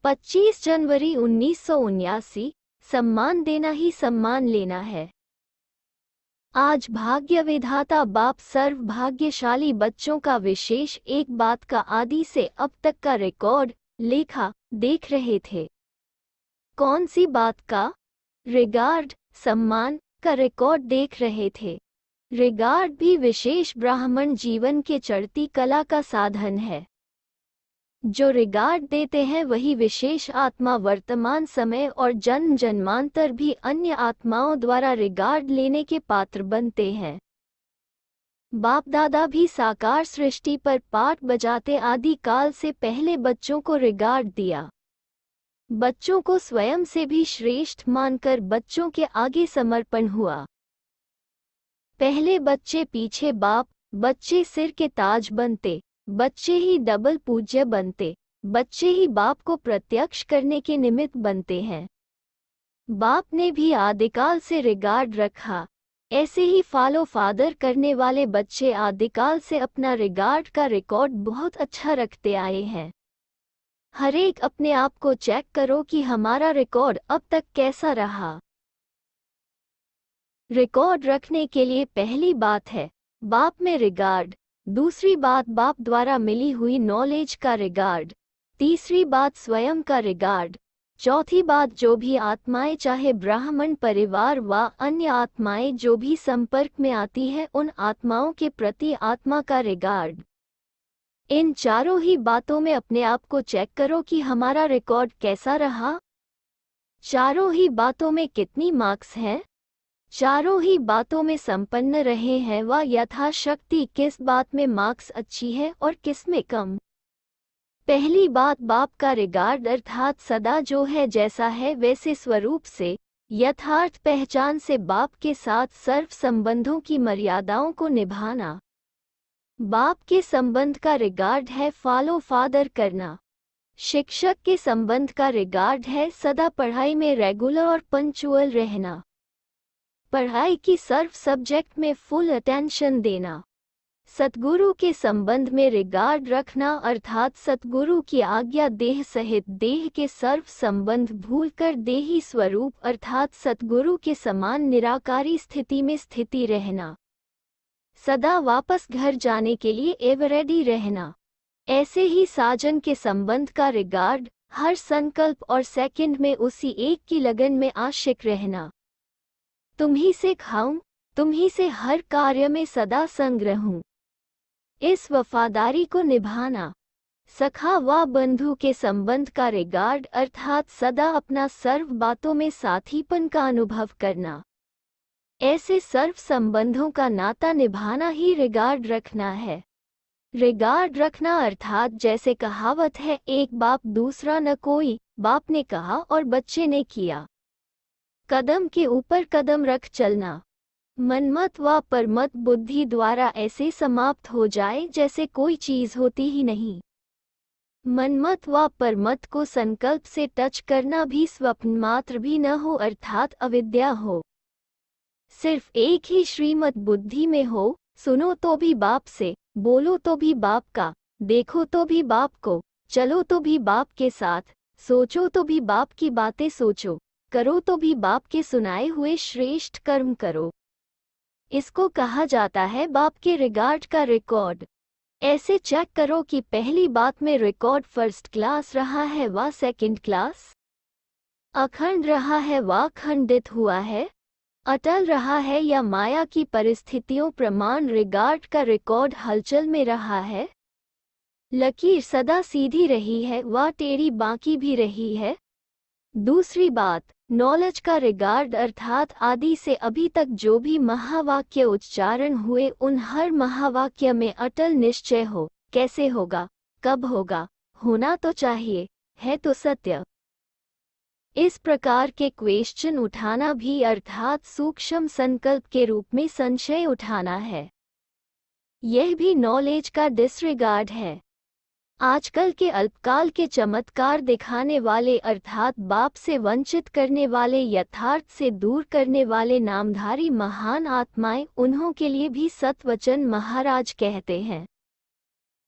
25 जनवरी 1979। सम्मान देना ही सम्मान लेना है। आज भाग्य विधाता बाप सर्व भाग्यशाली बच्चों का विशेष एक बात का आदि से अब तक का रिकॉर्ड लेखा देख रहे थे। कौन सी बात का? रिगार्ड, सम्मान का रिकॉर्ड देख रहे थे। रिगार्ड भी विशेष ब्राह्मण जीवन के चढ़ती कला का साधन है। जो रिगार्ड देते हैं वही विशेष आत्मा वर्तमान समय और जन्म जन्मांतर भी अन्य आत्माओं द्वारा रिगार्ड लेने के पात्र बनते हैं। बाप दादा भी साकार सृष्टि पर पाठ बजाते आदि काल से पहले बच्चों को रिगार्ड दिया। बच्चों को स्वयं से भी श्रेष्ठ मानकर बच्चों के आगे समर्पण हुआ। पहले बच्चे पीछे बाप, बच्चे सिर के ताज बनते, बच्चे ही डबल पूज्य बनते, बच्चे ही बाप को प्रत्यक्ष करने के निमित्त बनते हैं। बाप ने भी आदिकाल से रिगार्ड रखा। ऐसे ही फॉलो फादर करने वाले बच्चे आदिकाल से अपना रिगार्ड का रिकॉर्ड बहुत अच्छा रखते आए हैं। हर एक अपने आप को चेक करो कि हमारा रिकॉर्ड अब तक कैसा रहा। रिकॉर्ड रखने के लिए पहली बात है बाप में रिगार्ड, दूसरी बात बाप द्वारा मिली हुई नॉलेज का रिगार्ड, तीसरी बात स्वयं का रिगार्ड, चौथी बात जो भी आत्माएं चाहे ब्राह्मण परिवार व अन्य आत्माएं जो भी संपर्क में आती है उन आत्माओं के प्रति आत्मा का रिगार्ड। इन चारों ही बातों में अपने आप को चेक करो कि हमारा रिकॉर्ड कैसा रहा। चारों ही बातों में कितनी मार्क्स हैं? चारों ही बातों में संपन्न रहे हैं व यथाशक्ति किस बात में मार्क्स अच्छी है और किस में कम। पहली बात बाप का रिगार्ड अर्थात सदा जो है जैसा है वैसे स्वरूप से यथार्थ पहचान से बाप के साथ सर्व संबंधों की मर्यादाओं को निभाना। बाप के संबंध का रिगार्ड है फॉलो फादर करना। शिक्षक के संबंध का रिगार्ड है सदा पढ़ाई में रेगुलर और पंक्चुअल रहना, पढ़ाई की सर्व सब्जेक्ट में फुल अटेंशन देना। सतगुरु के संबंध में रिगार्ड रखना अर्थात सतगुरु की आज्ञा देह सहित देह के सर्व संबंध भूलकर देही स्वरूप अर्थात सतगुरु के समान निराकारी स्थिति में स्थिति रहना। सदा वापस घर जाने के लिए एवर रेडी रहना। ऐसे ही साजन के संबंध का रिगार्ड हर संकल्प और सेकंड में उसी एक की लगन में आशिक रहना। तुम्ही से खाऊं, तुम्ही से हर कार्य में सदा संग रहूं, इस वफादारी को निभाना। सखा व बंधु के संबंध का रिगार्ड अर्थात सदा अपना सर्व बातों में साथीपन का अनुभव करना। ऐसे सर्व संबंधों का नाता निभाना ही रिगार्ड रखना है। रिगार्ड रखना अर्थात जैसे कहावत है एक बाप दूसरा न कोई, बाप ने कहा और बच्चे ने किया। कदम के ऊपर कदम रख चलना। मनमत व परमत बुद्धि द्वारा ऐसे समाप्त हो जाए जैसे कोई चीज होती ही नहीं। मनमत व परमत को संकल्प से टच करना भी स्वप्न मात्र भी न हो अर्थात अविद्या हो। सिर्फ एक ही श्रीमत बुद्धि में हो। सुनो तो भी बाप से, बोलो तो भी बाप का, देखो तो भी बाप को, चलो तो भी बाप के साथ, सोचो तो भी बाप की बातें सोचो, करो तो भी बाप के सुनाए हुए श्रेष्ठ कर्म करो। इसको कहा जाता है बाप के रिगार्ड का रिकॉर्ड। ऐसे चेक करो कि पहली बात में रिकॉर्ड फर्स्ट क्लास रहा है व सेकंड क्लास, अखंड रहा है व खंडित हुआ है, अटल रहा है या माया की परिस्थितियों प्रमाण रिगार्ड का रिकॉर्ड हलचल में रहा है। लकीर सदा सीधी रही है व टेढ़ी बांकी भी रही है। दूसरी बात नॉलेज का रिगार्ड अर्थात आदि से अभी तक जो भी महावाक्य उच्चारण हुए उन हर महावाक्य में अटल निश्चय हो। कैसे होगा, कब होगा, होना तो चाहिए, है तो सत्य। इस प्रकार के क्वेश्चन उठाना भी अर्थात सूक्ष्म संकल्प के रूप में संशय उठाना है। यह भी नॉलेज का डिसरिगार्ड है। आजकल के अल्पकाल के चमत्कार दिखाने वाले अर्थात बाप से वंचित करने वाले, यथार्थ से दूर करने वाले नामधारी महान आत्माएं उन्हों के लिए भी सतवचन महाराज कहते हैं।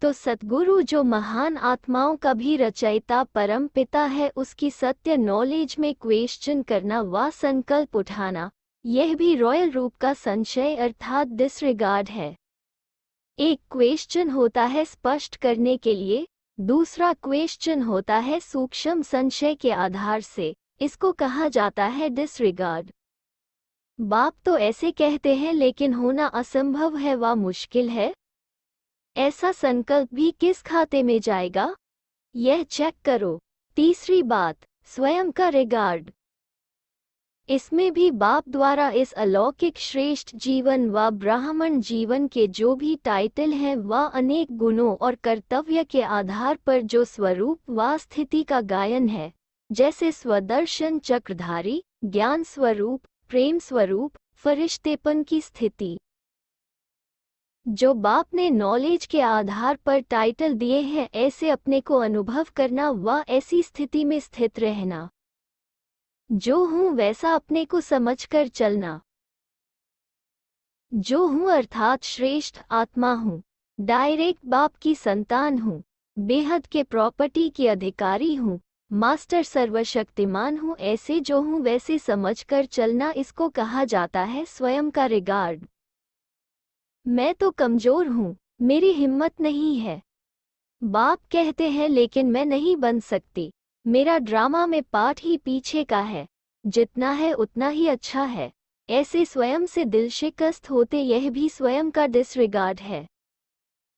तो सतगुरु जो महान आत्माओं का भी रचयिता परम पिता है, उसकी सत्य नॉलेज में क्वेश्चन करना व संकल्प उठाना, यह भी रॉयल रूप का संशय अर्थात डिसरिगार्ड है। एक क्वेश्चन होता है स्पष्ट करने के लिए, दूसरा क्वेश्चन होता है सूक्ष्म संशय के आधार से, इसको कहा जाता है डिसरिगार्ड। बाप तो ऐसे कहते हैं लेकिन होना असंभव है व मुश्किल है। ऐसा संकल्प भी किस खाते में जाएगा, यह चेक करो। तीसरी बात, स्वयं का रिगार्ड। इसमें भी बाप द्वारा इस अलौकिक श्रेष्ठ जीवन व ब्राह्मण जीवन के जो भी टाइटल हैं व अनेक गुणों और कर्तव्य के आधार पर जो स्वरूप व स्थिति का गायन है, जैसे स्वदर्शन चक्रधारी, ज्ञान स्वरूप, प्रेम स्वरूप, फरिश्तेपन की स्थिति, जो बाप ने नॉलेज के आधार पर टाइटल दिए हैं, ऐसे अपने को अनुभव करना व ऐसी स्थिति में स्थित रहना। जो हूँ वैसा अपने को समझकर चलना। जो हूँ अर्थात श्रेष्ठ आत्मा हूँ, डायरेक्ट बाप की संतान हूँ, बेहद के प्रॉपर्टी की अधिकारी हूँ, मास्टर सर्वशक्तिमान हूँ, ऐसे जो हूँ वैसे समझकर चलना, इसको कहा जाता है स्वयं का रिगार्ड। मैं तो कमजोर हूँ, मेरी हिम्मत नहीं है, बाप कहते हैं, लेकिन मैं नहीं बन सकती, मेरा ड्रामा में पार्ट ही पीछे का है, जितना है उतना ही अच्छा है, ऐसे स्वयं से दिल शिकस्त होते, यह भी स्वयं का डिसरिगार्ड है।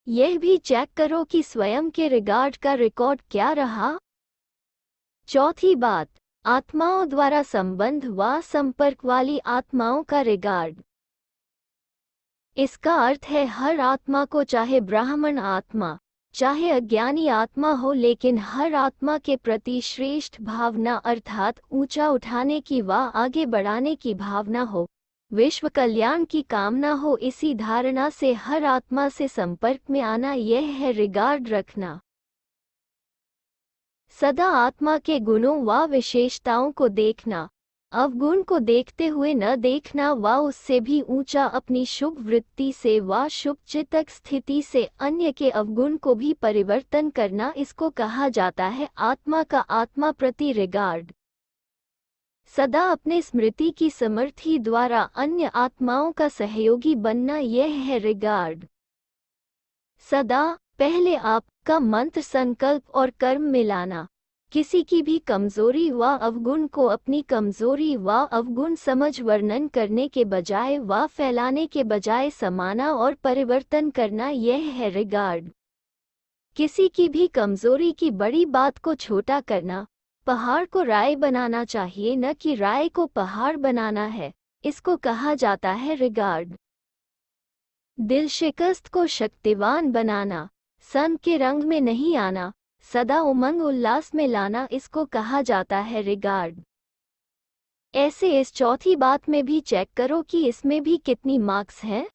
यह भी चेक करो कि स्वयं के रिगार्ड का रिकॉर्ड क्या रहा। चौथी बात, आत्माओं द्वारा संबंध व संपर्क वाली आत्माओं का रिगार्ड। इसका अर्थ है हर आत्मा को, चाहे ब्राह्मण आत्मा चाहे अज्ञानी आत्मा हो, लेकिन हर आत्मा के प्रति श्रेष्ठ भावना अर्थात ऊंचा उठाने की व आगे बढ़ाने की भावना हो, विश्व कल्याण की कामना हो, इसी धारणा से हर आत्मा से संपर्क में आना, यह है रिगार्ड रखना। सदा आत्मा के गुणों व विशेषताओं को देखना, अवगुण को देखते हुए न देखना व उससे भी ऊंचा अपनी शुभ वृत्ति से व शुभ चित्तक स्थिति से अन्य के अवगुण को भी परिवर्तन करना, इसको कहा जाता है आत्मा का आत्मा प्रति रिगार्ड। सदा अपने स्मृति की समर्थी द्वारा अन्य आत्माओं का सहयोगी बनना, यह है रिगार्ड। सदा पहले आप का मंत्र, संकल्प और कर्म मिलाना, किसी की भी कमजोरी व अवगुण को अपनी कमजोरी व अवगुण समझ वर्णन करने के बजाय व फैलाने के बजाय समाना और परिवर्तन करना, यह है रिगार्ड। किसी की भी कमजोरी की बड़ी बात को छोटा करना, पहाड़ को राय बनाना चाहिए, न कि राय को पहाड़ बनाना है, इसको कहा जाता है रिगार्ड। दिल शिकस्त को शक्तिवान बनाना, संग के रंग में नहीं आना, सदा उमंग उल्लास में लाना, इसको कहा जाता है रिगार्ड। ऐसे इस चौथी बात में भी चेक करो कि इसमें भी कितनी मार्क्स हैं।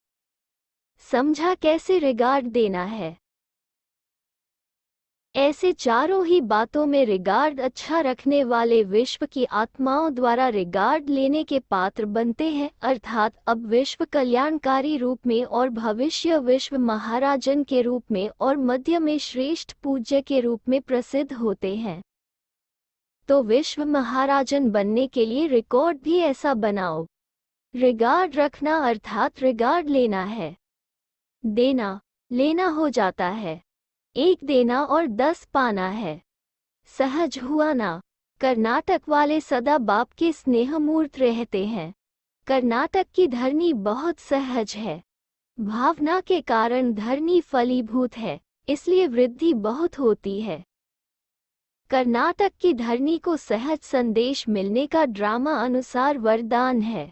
समझा कैसे रिगार्ड देना है। ऐसे चारों ही बातों में रिगार्ड अच्छा रखने वाले विश्व की आत्माओं द्वारा रिगार्ड लेने के पात्र बनते हैं, अर्थात अब विश्व कल्याणकारी रूप में और भविष्य विश्व महाराजन के रूप में और मध्य में श्रेष्ठ पूज्य के रूप में प्रसिद्ध होते हैं। तो विश्व महाराजन बनने के लिए रिकॉर्ड भी ऐसा बनाओ। रिगार्ड रखना अर्थात रिगार्ड लेना है। देना लेना हो जाता है, 1 देना और 10 पाना है। सहज हुआ ना। कर्नाटक वाले सदा बाप के स्नेहमूर्त रहते हैं। कर्नाटक की धरनी बहुत सहज है, भावना के कारण धरनी फलीभूत है, इसलिए वृद्धि बहुत होती है। कर्नाटक की धरनी को सहज संदेश मिलने का ड्रामा अनुसार वरदान है।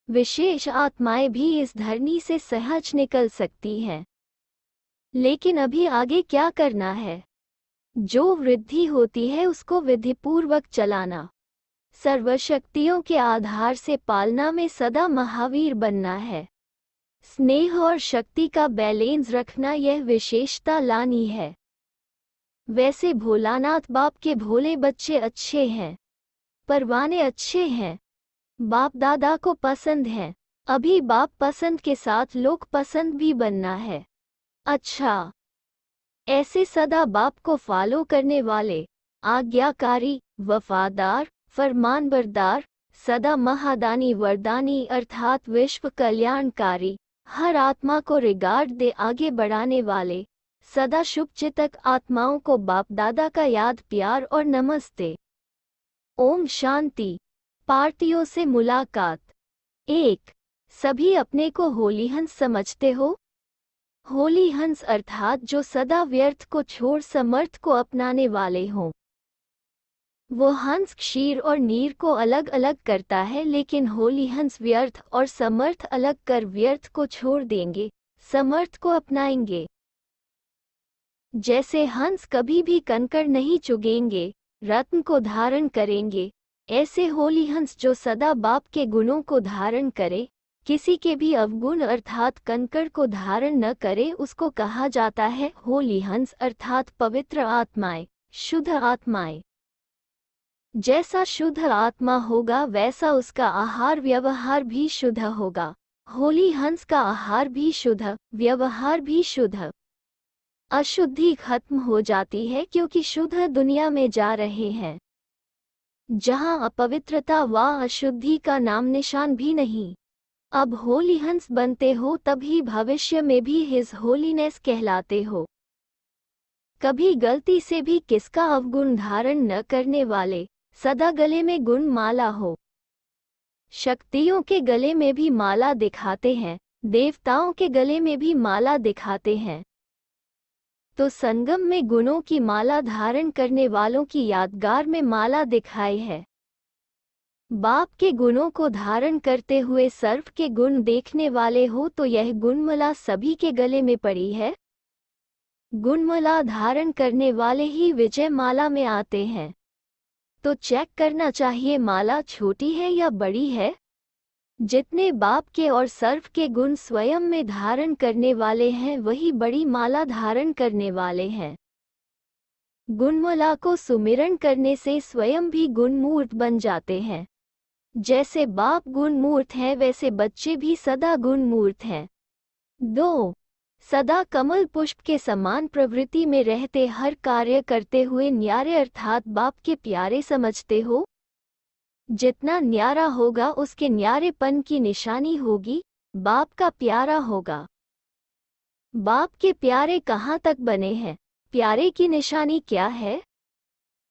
विशेष आत्माएं भी इस धरनी से सहज निकल सकती हैं। लेकिन अभी आगे क्या करना है? जो वृद्धि होती है उसको विधिपूर्वक चलाना, सर्वशक्तियों के आधार से पालना में सदा महावीर बनना है। स्नेह और शक्ति का बैलेंस रखना, यह विशेषता लानी है। वैसे भोलानाथ बाप के भोले बच्चे अच्छे हैं, परवाने अच्छे हैं, बाप दादा को पसंद हैं। अभी बाप पसंद के साथ लोग पसंद भी बनना है। अच्छा, ऐसे सदा बाप को फॉलो करने वाले, आज्ञाकारी, वफादार, फरमानबरदार, सदा महादानी वरदानी अर्थात विश्व कल्याणकारी, हर आत्मा को रिगार्ड दे आगे बढ़ाने वाले, सदा शुभचिंतक आत्माओं को बाप दादा का याद प्यार और नमस्ते। ओम शांति। पार्टियों से मुलाकात। 1। सभी अपने को होली हंस समझते हो? होली हंस अर्थात जो सदा व्यर्थ को छोड़ समर्थ को अपनाने वाले हों। वो हंस क्षीर और नीर को अलग अलग करता है, लेकिन होली हंस व्यर्थ और समर्थ अलग कर व्यर्थ को छोड़ देंगे, समर्थ को अपनाएंगे। जैसे हंस कभी भी कंकड़ नहीं चुगेंगे, रत्न को धारण करेंगे, ऐसे होली हंस जो सदा बाप के गुणों को धारण करे, किसी के भी अवगुण अर्थात कंकड़ को धारण न करे, उसको कहा जाता है होली हंस अर्थात पवित्र आत्माएं, शुद्ध आत्माएं। जैसा शुद्ध आत्मा होगा वैसा उसका आहार व्यवहार भी शुद्ध होगा। होली हंस का आहार भी शुद्ध, व्यवहार भी शुद्ध। अशुद्धि खत्म हो जाती है क्योंकि शुद्ध दुनिया में जा रहे हैं, जहां अपवित्रता व अशुद्धि का नाम निशान भी नहीं। अब होली हंस बनते हो तभी भविष्य में भी हिज होलीनेस कहलाते हो। कभी गलती से भी किसका अवगुण धारण न करने वाले, सदा गले में गुण माला हो। शक्तियों के गले में भी माला दिखाते हैं, देवताओं के गले में भी माला दिखाते हैं। तो संगम में गुणों की माला धारण करने वालों की यादगार में माला दिखाई है। बाप के गुणों को धारण करते हुए सर्व के गुण देखने वाले हो तो यह गुणमाला सभी के गले में पड़ी है। गुणमाला धारण करने वाले ही विजय माला में आते हैं। तो चेक करना चाहिए माला छोटी है या बड़ी है। जितने बाप के और सर्व के गुण स्वयं में धारण करने वाले हैं वही बड़ी माला धारण करने वाले हैं। गुणमाला को सुमिरन करने से स्वयं भी गुणमूर्त बन जाते हैं। जैसे बाप गुणमूर्त हैं वैसे बच्चे भी सदा गुणमूर्त हैं। 2. सदा कमल पुष्प के समान प्रवृत्ति में रहते हर कार्य करते हुए न्यारे अर्थात बाप के प्यारे समझते हो। जितना न्यारा होगा उसके न्यारेपन की निशानी होगी, बाप का प्यारा होगा। बाप के प्यारे कहाँ तक बने हैं, प्यारे की निशानी क्या है?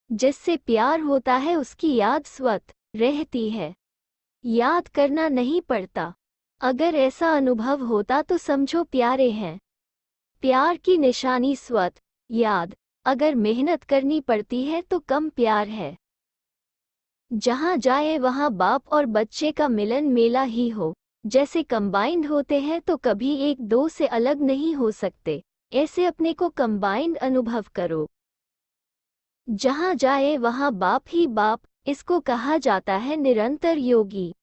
जिससे प्यार होता है उसकी याद स्वत रहती है, याद करना नहीं पड़ता। अगर ऐसा अनुभव होता तो समझो प्यारे हैं। प्यार की निशानी स्वत याद, अगर मेहनत करनी पड़ती है तो कम प्यार है। जहाँ जाए वहाँ बाप और बच्चे का मिलन मेला ही हो। जैसे कंबाइंड होते हैं तो कभी एक दो से अलग नहीं हो सकते, ऐसे अपने को कंबाइंड अनुभव करो। जहाँ जाए वहाँ बाप ही बाप, इसको कहा जाता है निरंतर योगी।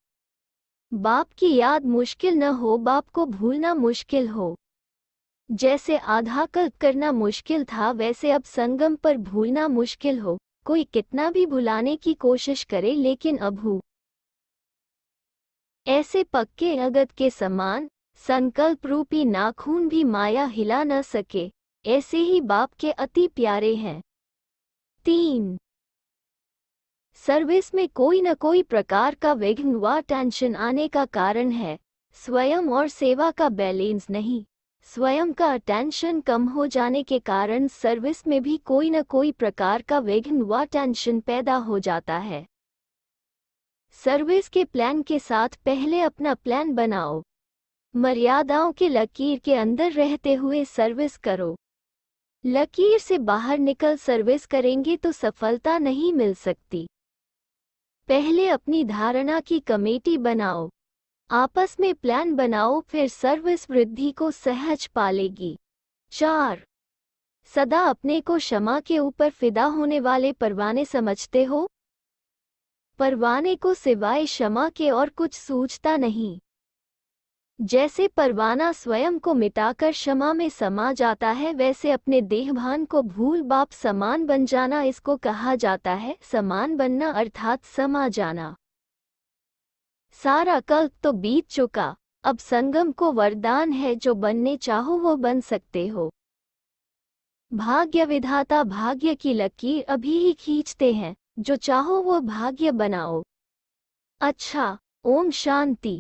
बाप की याद मुश्किल न हो, बाप को भूलना मुश्किल हो। जैसे आधा कल्प करना मुश्किल था वैसे अब संगम पर भूलना मुश्किल हो। कोई कितना भी भुलाने की कोशिश करे लेकिन अभू ऐसे पक्के अगत के समान संकल्प रूपी नाखून भी माया हिला न सके, ऐसे ही बाप के अति प्यारे हैं। 3. सर्विस में कोई न कोई प्रकार का विघ्न व टेंशन आने का कारण है स्वयं और सेवा का बैलेंस नहीं। स्वयं का अटेंशन कम हो जाने के कारण सर्विस में भी कोई न कोई प्रकार का विघ्न व टेंशन पैदा हो जाता है। सर्विस के प्लान के साथ पहले अपना प्लान बनाओ। मर्यादाओं के लकीर के अंदर रहते हुए सर्विस करो। लकीर से बाहर निकल सर्विस करेंगे तो सफलता नहीं मिल सकती। पहले अपनी धारणा की कमेटी बनाओ, आपस में प्लान बनाओ, फिर सर्विस वृद्धि को सहज पालेगी। 4. सदा अपने को क्षमा के ऊपर फिदा होने वाले परवाने समझते हो। परवाने को सिवाय क्षमा के और कुछ सूझता नहीं। जैसे परवाना स्वयं को मिटाकर क्षमा में समा जाता है वैसे अपने देहभान को भूल बाप समान बन जाना, इसको कहा जाता है समान बनना अर्थात समा जाना। सारा कल्प तो बीत चुका, अब संगम को वरदान है जो बनने चाहो वो बन सकते हो। भाग्य विधाता भाग्य की लकीर अभी ही खींचते हैं, जो चाहो वो भाग्य बनाओ। अच्छा, ओम शांति।